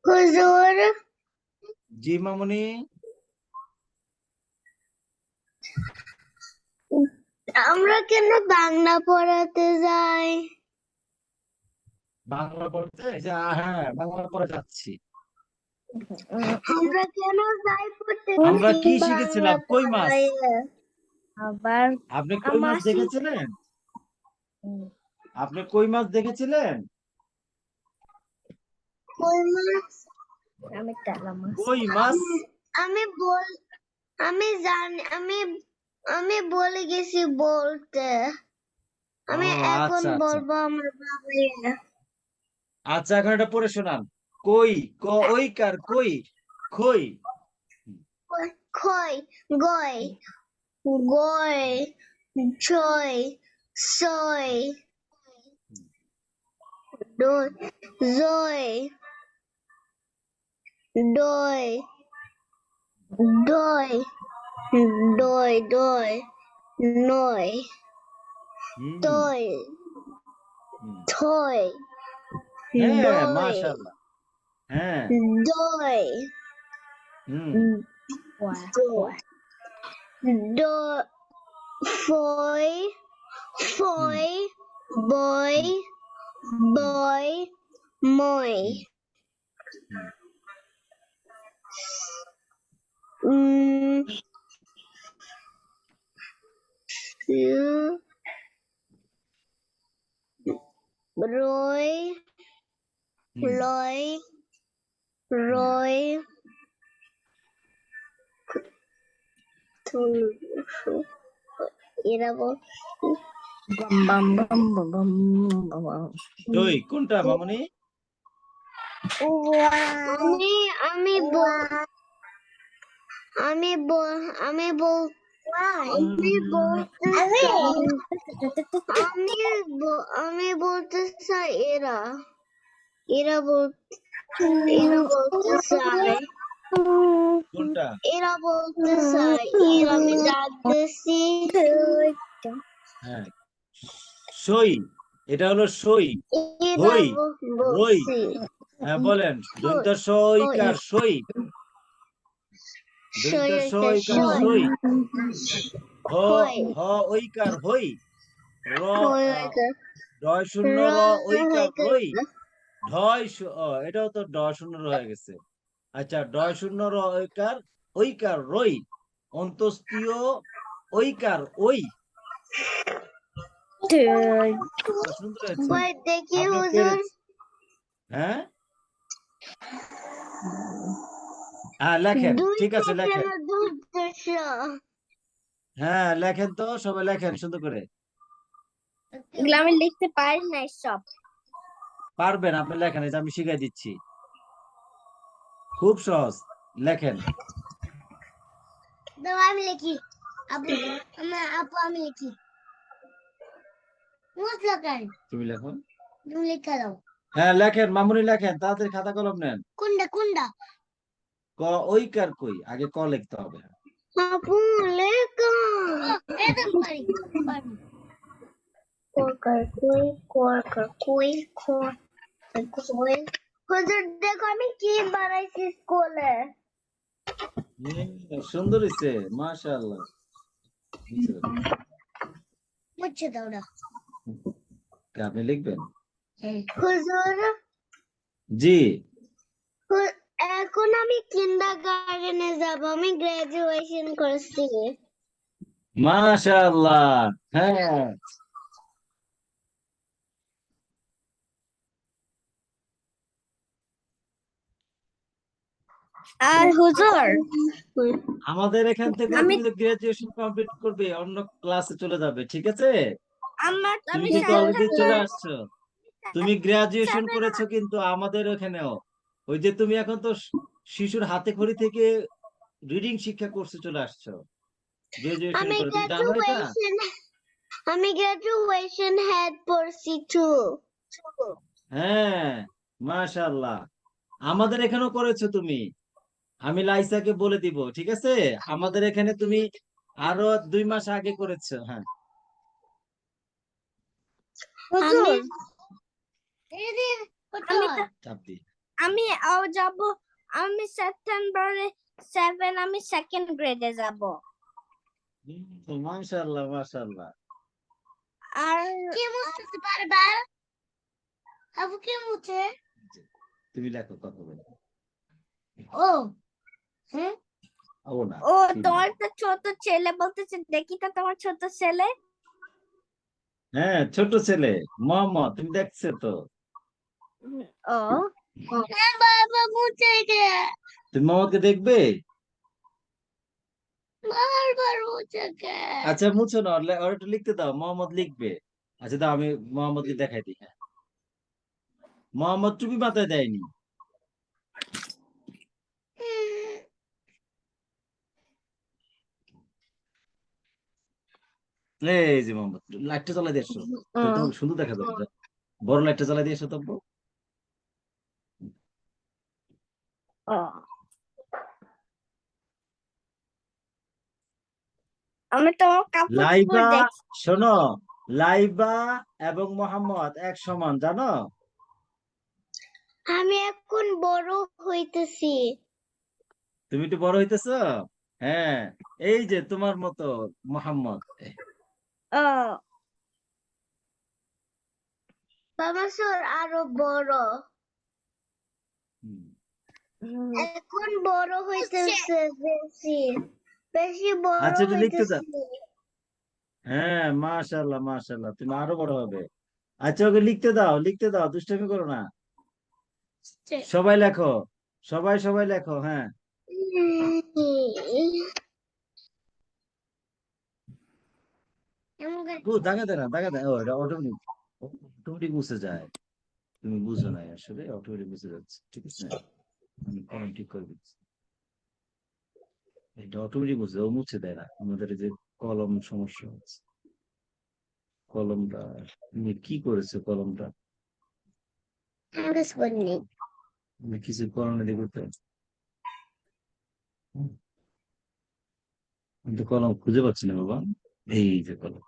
হুজুর, জি মামুনি, আমরা কেন বাংলা পড়াতে যাই? বাংলা পড়তে? হ্যাঁ, বাংলা পড়ে যাচ্ছি। আমরা কেন যাই পড়তে? আমরা কি শিখেছিলাম? কই মাছ। আবার আপনি কই মাছ দেখেছিলেন? আপনি কই মাছ দেখেছিলেন? কই মাছ? আমি তেলা মাছ। কই মাছ? আমি জানি, আমি বলে গেছি বলতে। আমি ও, এখন আচ্ছা আচ্ছা বলবো আমার বাবাইয়া। আচ্ছা, এখন এটা পড়ে শোনান। কই, ওইকার কই, খই। খই, গই, গই, ছয়, ছয়, দই, জয়, দই, দই, দই, দই, নয়, হুম, তয়, হুম। থয়, হ্যাঁ, দই, মাশাআল্লাহ। হ্যাঁ, দই, হুম, দই, ফয়, হুম, ফয়, বয়, হুম, বয়, মই, হুম, হুম। রয়, হুম, লয়, হুম। রয়, এরা বল বাম বাম বাম বাম বাম বাম। দই কোনটা মামুনি? আমি আমি বল- আমি বল- আমি বল আমি বলতে আমি বলতে চাই এরা এরা বলতে চাই কোনটা? এরা বলতে চাই আমি ডাকতেছি হ্যাঁ, সই। এটা হলো সই। এরা হই, রই। বলছি হ্যাঁ, বলেন। দন্ত সইকার সই। দন্ত সইকার সই। হ, হ ওইকার হই। র, ডয় শূন্য র ওইকার রই। এটাও তো ডয় শূন্য র হয়ে গেছে। আচ্ছা, ডয় শূন্য র ওইকার রই। অন্তস্তীয় ওইকার ওই। সুন্দর হয়েছে। দেখি আপনি হুজুর পেরেছেন। হ্যাঁ, হ্যাঁ, লেখেন। ঠিক আছে, লেখেন। হ্যাঁ, লেখেন তো, সবাই লেখেন সুন্দর করে। এগুলো আমি লিখতে পারি না সব। পারবেন, আপনি লেখেন। এই যে আমি শিখাই দিচ্ছি, খুব সহজ। লেখেন। আমি লিখি আপু আপু আমি লিখি তুমি লেখো। তুমি লিখে দাও হ্যাঁ, লেখেন মামুনি, লেখেন তাড়াতাড়ি, খাতা কলম নেন। কোনটা ক ওইকার কই, আগে ক লিখতে হবে। আপু লেখো এটা পারি কই হুজুর দেখো আমি কি বানাইছি স্কুলে সুন্দর হয়েছে, মাশাআল্লাহ। মুছে দাও না আপনি লিখবেন? হুজুর জি। এখন আমি কিন্ডারগার্টেনে যাব আমি গ্রাজুয়েশন করছি মাশাআল্লাহ। হ্যাঁ, আর হুজুর আমাদের এখান থেকে আমি তুমি গ্রাজুয়েশন কমপ্লিট করবে, অন্য ক্লাসে চলে যাবে, ঠিক আছে? তুমি আমি কিন্তু অলরেডি চলে আসছো। তুমি গ্রাজুয়েশন সাথে করেছো কিন্তু আমাদের ওখানেও। ওই যে তুমি এখন তো শিশুর হাতে খড়ি থেকে রিডিং শিক্ষা কোর্সে চলে আসছো গ্রাজুয়েশন আমি করে, তুমি জানো এটা? গ্রাজুয়েশন হেড পড়ছি টু হ্যাঁ, মাশাআল্লাহ। আমাদের এখানেও করেছো তুমি। আমি লাইসাকে বলে দিব, ঠিক আছে? আমাদের এখানে তুমি আরো 2 মাস আগে করেছে, হ্যাঁ। আমি চাপ দিয়ে। আমি যাব, আমি সেপ্টেম্বরে 7 আমি সেকেন্ড গ্রেডে যাব। মাশাআল্লাহ মাশাআল্লাহ। আর কে মুছতে পারবা? আবু কে মুছে? তুমি লেখো কথা বলো। ও হ্যাঁ ও না, ও তুমি। তোমার তো ছোট ছেলে বলতেছে, দেখি তো তোমার ছোট ছেলে। হ্যাঁ, ছোট ছেলে মোহাম্মদ, তুমি দেখছো তো? ও হ্যাঁ বাবা মুছে গে তুমি মোহাম্মদকে দেখবে? বারবার মুছে গে আচ্ছা মুছো না, ওর একটু লিখতে দাও, মোহাম্মদ লিখবে। আচ্ছা দাও, আমি মোহাম্মদকে দেখাই দিই। হ্যাঁ, মোহাম্মদ টুপি মাথায় দেয়নি। এই যে মোহাম্মদ, লাইটটা জ্বালাই দিয়ে এসো, তাহলে তোমাকে সুন্দর দেখা যাবে। বড় লাইটটা জ্বালাই দিয়ে এসো তো। ও আমি তোমার কাপড় লাইবা, দেখছি। শোনো, লাইবা এবং মোহাম্মদ এক সমান, জানো? আমি এখন বড় হইতেছি। তুমি একটু বড় হইতেছো। হ্যাঁ, এই যে তোমার মতো মোহাম্মদ। ও বাবা স্যার আরো বড়, হুম। এখন বড় হইতেছে, বেশি বেশি বড় আচ্ছা একটু লিখতে দাও। হইতেছে। হ্যাঁ, মাশাআল্লাহ মাশাআল্লাহ, তুমি আরো বড় হবে। আচ্ছা ওকে লিখতে দাও, লিখতে দাও, দুষ্টামি করো না। সবাই লেখো, সবাই সবাই লেখো, হ্যাঁ। দাগা দেয় না, দাগা দেয়, ও এটা অটোমেটিক, অটোমেটিক মুছে যায়। তুমি বুঝো না, আসলে অটোমেটিক মুছে যাচ্ছে, ঠিক আছে। আমি কলম ঠিক করে দিচ্ছি। এটা অটোমেটিক মুছে, ও মুছে দেয় না, আমাদের এই যে কলম সমস্যা হচ্ছে। কলমটা তুমি কি করেছো? কলমটা তুমি কিছু করণে দিয়ে করতে, আমি তো কলম খুঁজে পাচ্ছি না বাবা। এই যে কলম।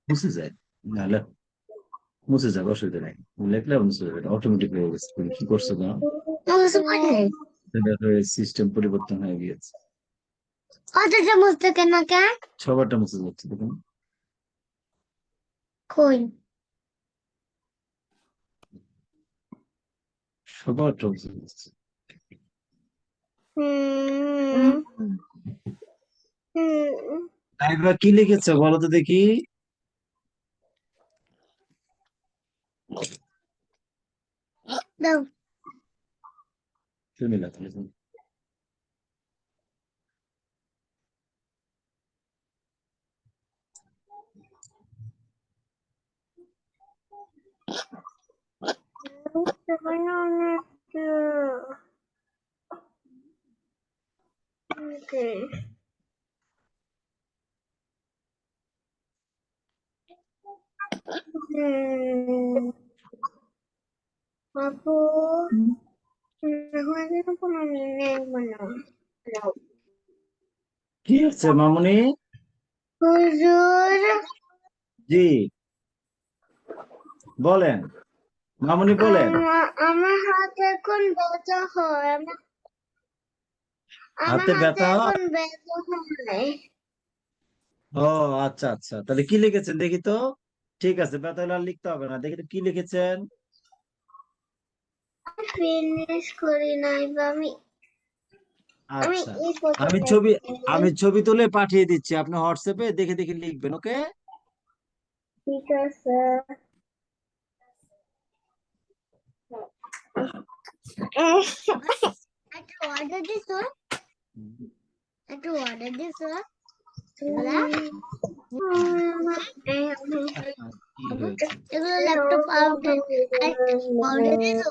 মুছে যায়, নাহলে মুছে যাবে, অসুবিধা নাই। লেখলে মুছে যাবে, অটোমেটিক হয়ে গেছে। তুমি কি করছো না, সিস্টেম পরিবর্তন হয়ে গিয়েছে। সবারটা মুছে যাচ্ছে, দেখুন। সবারটা মুছে যাচ্ছে। একবার কি লিখেছো বলো তো দেখি? তুমি লেখো, লেখো। Aku কি হচ্ছে মামুনি? হুজুর, জি বলেন, মামুনি বলেন। আমার হাত এখন ব্যথা হয়, আমার হাতে হাতে ব্যথা হয়? এখন ব্যথা হয়। ও আচ্ছা আচ্ছা, তাহলে কি লিখেছেন দেখি তো। ঠিক আছে, ব্যথা হলে আর লিখতে হবে না, দেখি তো কি লিখেছেন। ফিনিশ করি নাই বা আমি আচ্ছা, এই করতে আমি ছবি চাইছি। আমি ছবি তুলে পাঠিয়ে দিচ্ছি, আপনি হোয়াটসঅ্যাপে দেখে দেখে লিখবেন, ওকে? ঠিক আছে। একটা অর্ডার দিছ, একটা অর্ডার দিছ। কি হয়েছে? এগুলো ল্যাপটপ অর্ডার দিছ।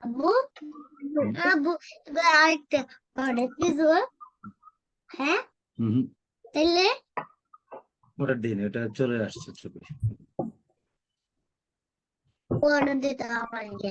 আব্বু আব্বু এগুলো আরেকটা অর্ডার দিছ। হ্যাঁ হুম, তাহলে ওটা দিন, এটা চলে আসছে ছবি। order দিতে হবে